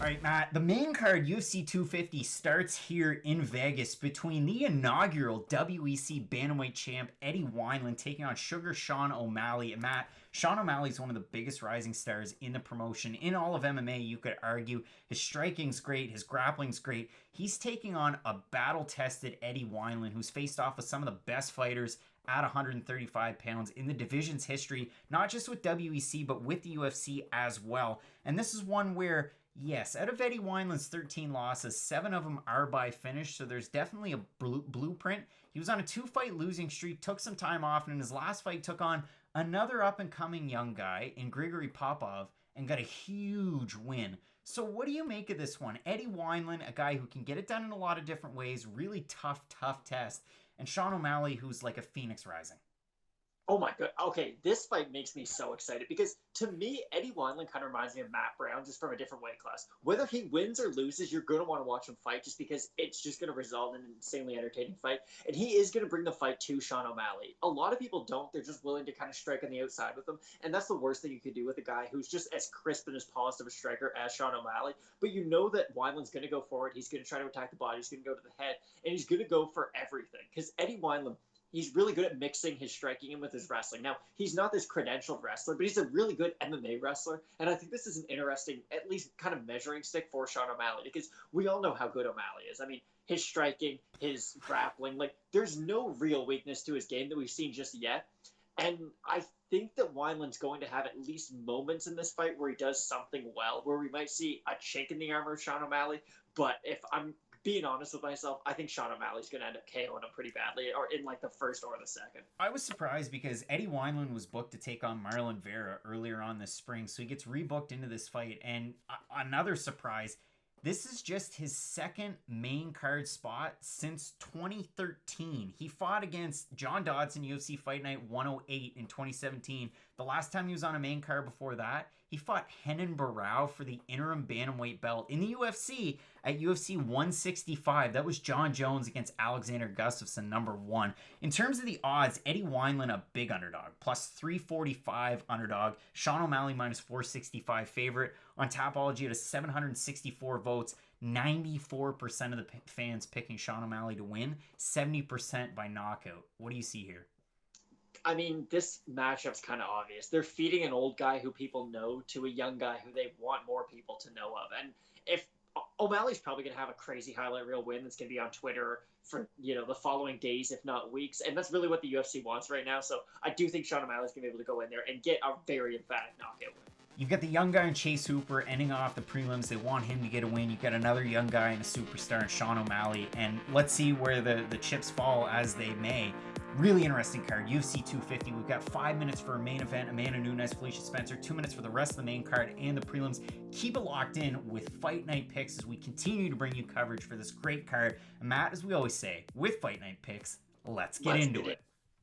All right, Matt, the main card UFC 250 starts here in Vegas between the inaugural WEC bantamweight champ Eddie Wineland taking on Sugar Sean O'Malley. And Matt, Sean O'Malley is one of the biggest rising stars in the promotion. In all of MMA, you could argue his striking's great, his grappling's great. He's taking on a battle-tested Eddie Wineland, who's faced off with some of the best fighters at 135 pounds in the division's history, not just with WEC, but with the UFC as well. And this is one where, yes, out of Eddie Wineland's 13 losses, 7 of them are by finish, so there's definitely a blueprint. He was on a 2-fight losing streak, took some time off, and in his last fight took on another up-and-coming young guy in Grigory Popov and got a huge win. So what do you make of this one? Eddie Wineland, a guy who can get it done in a lot of different ways, really tough test, and Sean O'Malley, who's like a phoenix rising. Oh my god. Okay, this fight makes me so excited because to me, Eddie Wineland kind of reminds me of Matt Brown, just from a different weight class. Whether he wins or loses, you're going to want to watch him fight just because it's just going to result in an insanely entertaining fight. And he is going to bring the fight to Sean O'Malley. A lot of people don't. They're just willing to kind of strike on the outside with him. And that's the worst thing you could do with a guy who's just as crisp and as polished of a striker as Sean O'Malley. But you know that Wineland's going to go forward. He's going to try to attack the body. He's going to go to the head. And he's going to go for everything. Because Eddie Wineland, he's really good at mixing his striking in with his wrestling. Now, he's not this credentialed wrestler, but he's a really good MMA wrestler. And I think this is an interesting, at least kind of measuring stick for Sean O'Malley, because we all know how good O'Malley is. I mean, his striking, his grappling, like there's no real weakness to his game that we've seen just yet. And I think that Wineland's going to have at least moments in this fight where he does something well, where we might see a chink in the armor of Sean O'Malley. But if I'm being honest with myself, I think Sean O'Malley's going to end up KOing him pretty badly, or in like the first or the second. I was surprised because Eddie Wineland was booked to take on Marlon Vera earlier on this spring, so he gets rebooked into this fight. And another surprise, this is just his second main card spot since 2013. He fought against John Dodson, UFC Fight Night 108 in 2017. The last time he was on a main card before that, he fought Renan Barao for the interim bantamweight belt in the UFC at UFC 165. That was John Jones against Alexander Gustafsson, number 1. In terms of the odds, Eddie Wineland, a big underdog, plus 345 underdog. Sean O'Malley, minus 465 favorite. On Tapology, at a 764 votes, 94% of the fans picking Sean O'Malley to win, 70% by knockout. What do you see here? I mean, this matchup's kind of obvious. They're feeding an old guy who people know to a young guy who they want more people to know of. And if O'Malley's probably going to have a crazy highlight reel win that's going to be on Twitter for, the following days, if not weeks. And that's really what the UFC wants right now. So I do think Sean O'Malley's going to be able to go in there and get a very emphatic knockout win. You've got the young guy in Chase Hooper ending off the prelims. They want him to get a win. You've got another young guy and a superstar in Sean O'Malley. And let's see where the chips fall as they may. Really interesting card. UFC 250. We've got 5 minutes for a main event. Amanda Nunes, Felicia Spencer. 2 minutes for the rest of the main card and the prelims. Keep it locked in with Fight Night Picks as we continue to bring you coverage for this great card. And Matt, as we always say, with Fight Night Picks, let's get into it.